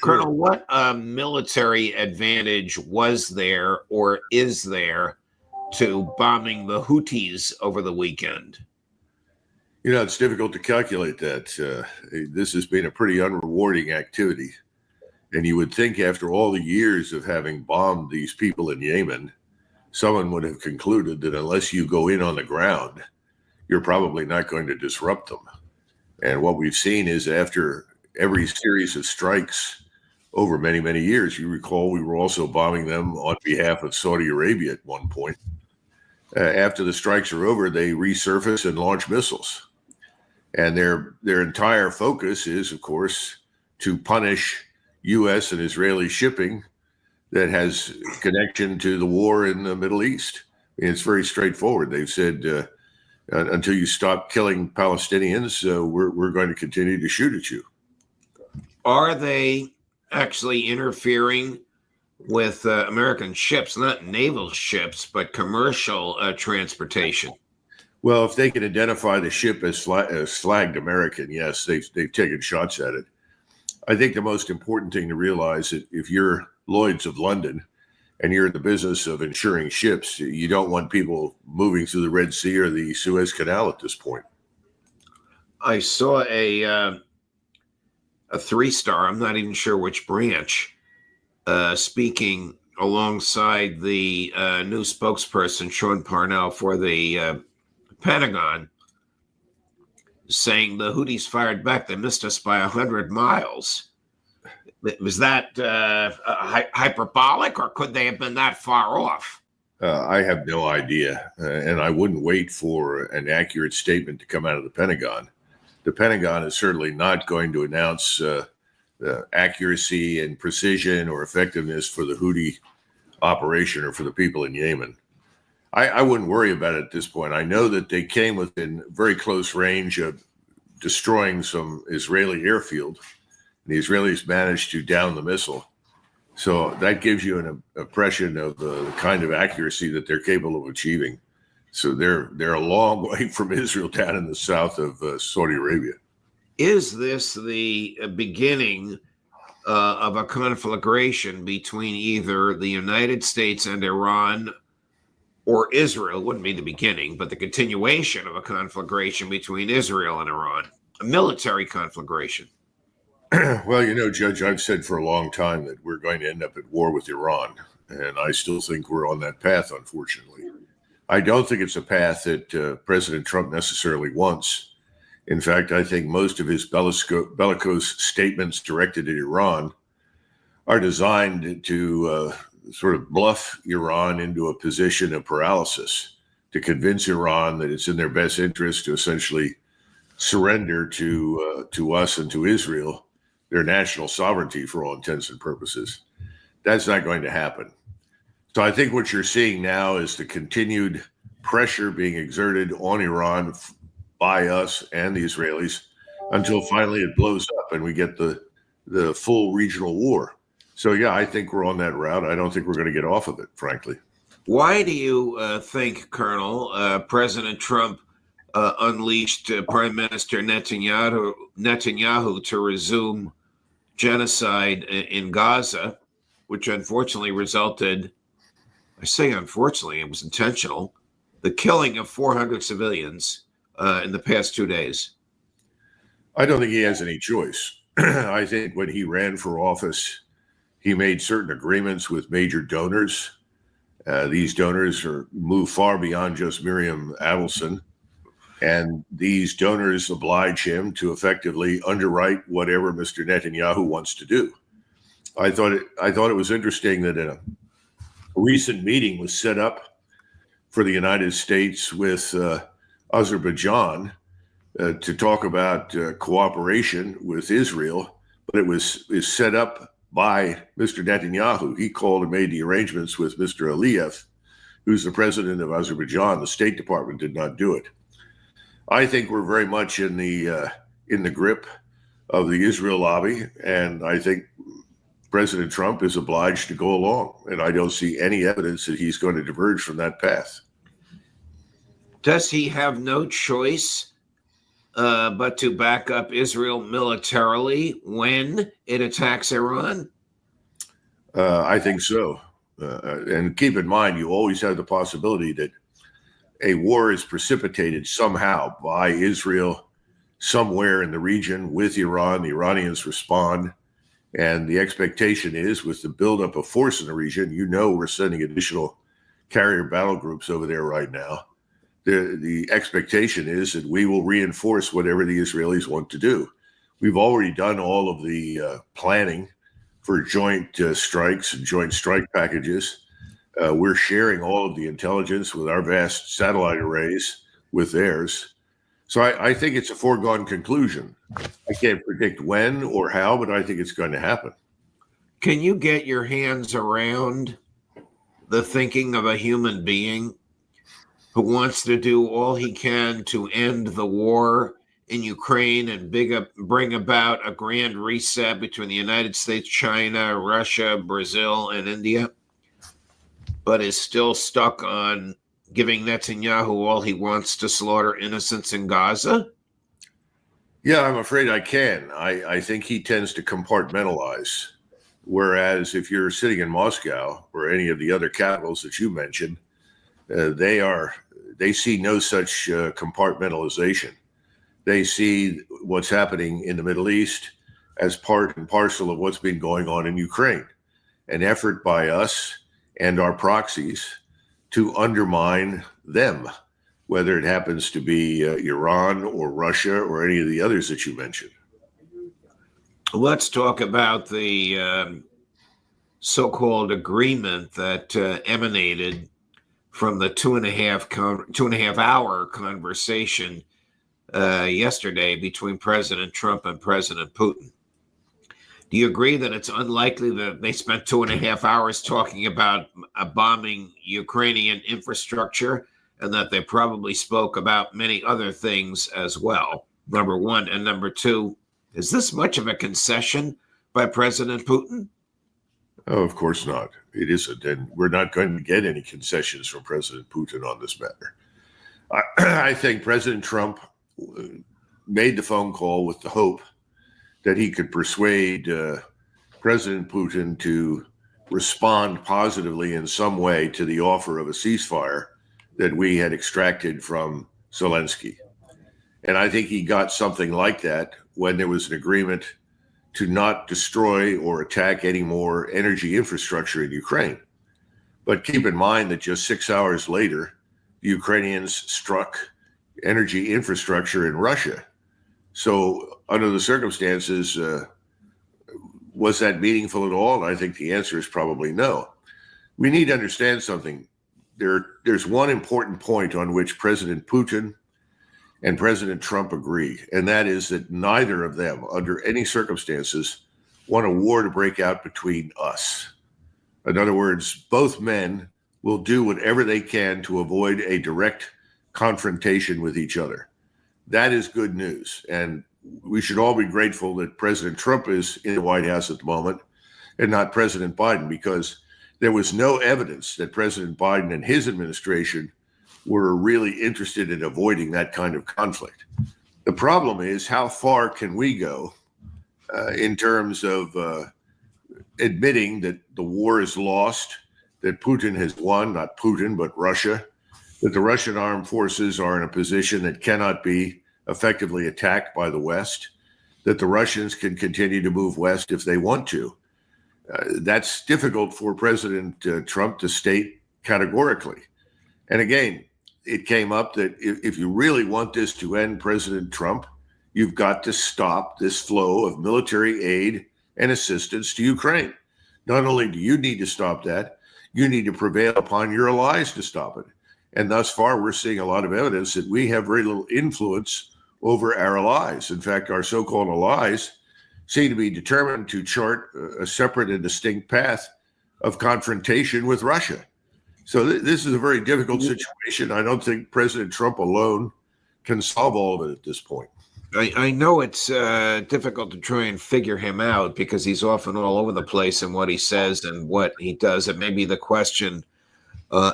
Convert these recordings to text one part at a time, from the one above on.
Sure. Colonel, what military advantage was there or is there to bombing the Houthis over the weekend? It's difficult to calculate that. This has been a pretty unrewarding activity. And you would think after all the years of having bombed these people in Yemen, someone would have concluded that unless you go in on the ground, you're probably not going to disrupt them. And what we've seen is after every series of strikes over many, many years, you recall we were also bombing them on behalf of Saudi Arabia at one point. After the strikes are over, they resurface and launch missiles. And their entire focus is, of course, to punish U.S. and Israeli shipping that has connection to the war in the Middle East. It's very straightforward. They've said, until you stop killing Palestinians, we're going to continue to shoot at you. Are they actually interfering with American ships, not naval ships, but commercial transportation? Well, if they can identify the ship as flagged American, yes, they've taken shots at it. I think the most important thing to realize is if you're Lloyd's of London and you're in the business of insuring ships, you don't want people moving through the Red Sea or the Suez Canal at this point. I saw a 3-star, I'm not even sure which branch, speaking alongside the new spokesperson, Sean Parnell, for the Pentagon, saying the Houthis fired back. They missed us by 100 miles. Was that hyperbolic, or could they have been that far off? I have no idea, and I wouldn't wait for an accurate statement to come out of the Pentagon. The Pentagon is certainly not going to announce accuracy and precision or effectiveness for the Houthi operation or for the people in Yemen. I wouldn't worry about it at this point. I know that they came within very close range of destroying some Israeli airfield. The Israelis managed to down the missile. So that gives you an impression of the kind of accuracy that they're capable of achieving. So they're a long way from Israel down in the south of Saudi Arabia. Is this the beginning of a conflagration between either the United States and Iran, or Israel? Wouldn't be the beginning, but the continuation of a conflagration between Israel and Iran, a military conflagration? Well, Judge, I've said for a long time that we're going to end up at war with Iran, and I still think we're on that path, unfortunately. I don't think it's a path that President Trump necessarily wants. In fact, I think most of his bellicose statements directed at Iran are designed to sort of bluff Iran into a position of paralysis, to convince Iran that it's in their best interest to essentially surrender to us and to Israel their national sovereignty for all intents and purposes. That's not going to happen. So I think what you're seeing now is the continued pressure being exerted on Iran by us and the Israelis until finally it blows up and we get the full regional war. So, yeah, I think we're on that route. I don't think we're going to get off of it, frankly. Why do you think, Colonel, President Trump unleashed Prime Minister Netanyahu to resume genocide in Gaza, which unfortunately resulted, I say unfortunately, it was intentional, the killing of 400 civilians in the past 2 days? I don't think he has any choice. I think when he ran for office, he made certain agreements with major donors. These donors move far beyond just Miriam Adelson. And these donors oblige him to effectively underwrite whatever Mr. Netanyahu wants to do. I thought it was interesting that a recent meeting was set up for the United States with Azerbaijan to talk about cooperation with Israel, but is set up by Mr. Netanyahu. He called and made the arrangements with Mr. Aliyev, who's the president of Azerbaijan. The State Department did not do it. I think we're very much in the grip of the Israel lobby, and I think President Trump is obliged to go along, and I don't see any evidence that he's going to diverge from that path. Does he have no choice but to back up Israel militarily when it attacks Iran? I think so. And keep in mind, you always have the possibility that a war is precipitated somehow by Israel somewhere in the region with Iran. The Iranians respond. And the expectation is, with the buildup of force in the region, we're sending additional carrier battle groups over there right now. The expectation is that we will reinforce whatever the Israelis want to do. We've already done all of the planning for joint strikes and joint strike packages. We're sharing all of the intelligence with our vast satellite arrays with theirs. So I think it's a foregone conclusion. I can't predict when or how, but I think it's going to happen. Can you get your hands around the thinking of a human being who wants to do all he can to end the war in Ukraine and bring about a grand reset between the United States, China, Russia, Brazil, and India, but is still stuck on giving Netanyahu all he wants to slaughter innocents in Gaza? Yeah, I'm afraid I can. I think he tends to compartmentalize. Whereas if you're sitting in Moscow or any of the other capitals that you mentioned, they see no such compartmentalization. They see what's happening in the Middle East as part and parcel of what's been going on in Ukraine, an effort by us and our proxies to undermine them, whether it happens to be Iran or Russia or any of the others that you mentioned. Let's talk about the so-called agreement that emanated from the 2.5 hour conversation yesterday between President Trump and President Putin. Do you agree that it's unlikely that they spent 2.5 hours talking about bombing Ukrainian infrastructure, and that they probably spoke about many other things as well? Number one. And number two, is this much of a concession by President Putin? Oh, of course not. It isn't. And we're not going to get any concessions from President Putin on this matter. I think President Trump made the phone call with the hope that he could persuade President Putin to respond positively in some way to the offer of a ceasefire that we had extracted from Zelensky. And I think he got something like that when there was an agreement to not destroy or attack any more energy infrastructure in Ukraine. But keep in mind that just 6 hours later, the Ukrainians struck energy infrastructure in Russia. So under the circumstances, was that meaningful at all? And I think the answer is probably no. We need to understand something. There's one important point on which President Putin and President Trump agree, and that is that neither of them, under any circumstances, want a war to break out between us. In other words, both men will do whatever they can to avoid a direct confrontation with each other. That is good news. And we should all be grateful that President Trump is in the White House at the moment and not President Biden, because there was no evidence that President Biden and his administration were really interested in avoiding that kind of conflict. The problem is, how far can we go in terms of admitting that the war is lost, that Putin has won, not Putin, but Russia, that the Russian armed forces are in a position that cannot be effectively attacked by the West, that the Russians can continue to move west if they want to. That's difficult for President Trump to state categorically. And again, it came up that if you really want this to end, President Trump, you've got to stop this flow of military aid and assistance to Ukraine. Not only do you need to stop that, you need to prevail upon your allies to stop it. And thus far, we're seeing a lot of evidence that we have very little influence over our allies. In fact, our so-called allies seem to be determined to chart a separate and distinct path of confrontation with Russia. So this is a very difficult situation. I don't think President Trump alone can solve all of it at this point. I know it's difficult to try and figure him out because he's often all over the place in what he says and what he does. And maybe the question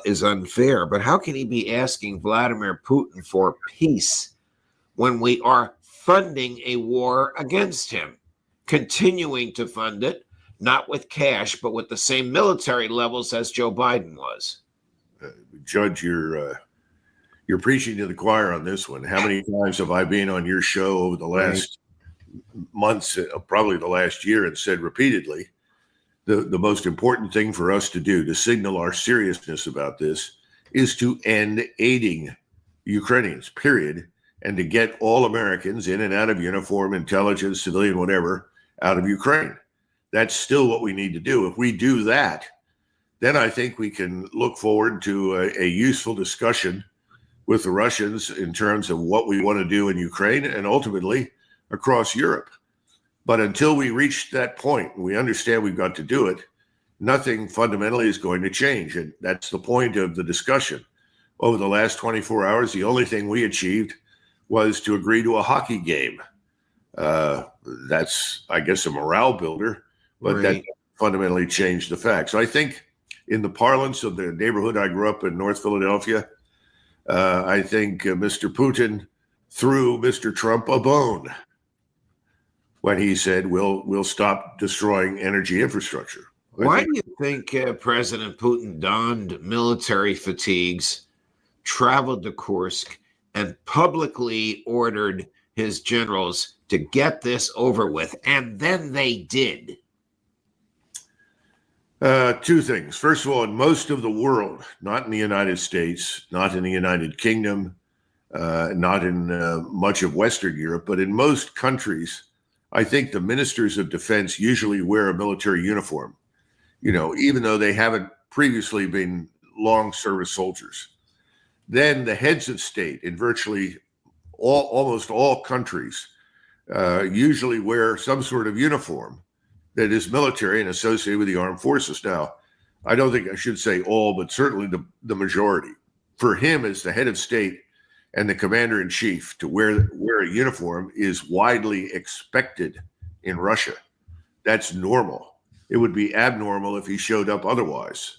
is unfair, but how can he be asking Vladimir Putin for peace when we are funding a war against him, continuing to fund it, not with cash, but with the same military levels as Joe Biden was. Judge, you're preaching to the choir on this one. How many times have I been on your show over the last months, probably the last year, and said repeatedly, the most important thing for us to do to signal our seriousness about this is to end aiding Ukrainians, period, and to get all Americans in and out of uniform, intelligence, civilian, whatever, out of Ukraine. That's still what we need to do. If we do that, then I think we can look forward to a useful discussion with the Russians in terms of what we want to do in Ukraine and ultimately across Europe. But until we reach that point, we understand we've got to do it, nothing fundamentally is going to change. And that's the point of the discussion. Over the last 24 hours, the only thing we achieved was to agree to a hockey game. That's, I guess, a morale builder, but that fundamentally changed the facts. So I think in the parlance of the neighborhood I grew up in, North Philadelphia, I think Mr. Putin threw Mr. Trump a bone when he said, we'll stop destroying energy infrastructure. Why do you think President Putin donned military fatigues, traveled to Kursk, and publicly ordered his generals to get this over with? And then they did. Two things. First of all, in most of the world, not in the United States, not in the United Kingdom, not in much of Western Europe, but in most countries, I think the ministers of defense usually wear a military uniform, even though they haven't previously been long service soldiers. Then the heads of state in virtually almost all countries usually wear some sort of uniform that is military and associated with the armed forces. Now, I don't think I should say all, but certainly the majority. For him as the head of state and the commander in chief to wear a uniform is widely expected in Russia. That's normal. It would be abnormal if he showed up otherwise.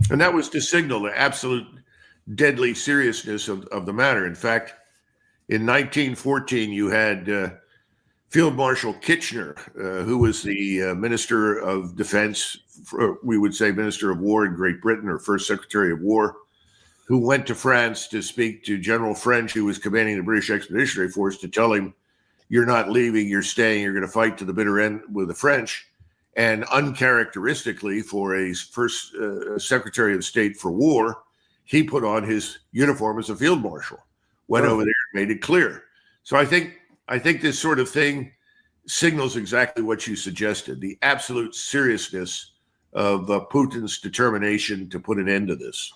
And that was to signal the absolute deadly seriousness of the matter. In fact, in 1914, you had Field Marshal Kitchener, who was the Minister of Defense, we would say Minister of War in Great Britain, or First Secretary of War, who went to France to speak to General French, who was commanding the British Expeditionary Force, to tell him, you're not leaving, you're staying, you're going to fight to the bitter end with the French. And uncharacteristically for a First Secretary of State for War, he put on his uniform as a field marshal, went over there and made it clear. So I think this sort of thing signals exactly what you suggested, the absolute seriousness of Putin's determination to put an end to this.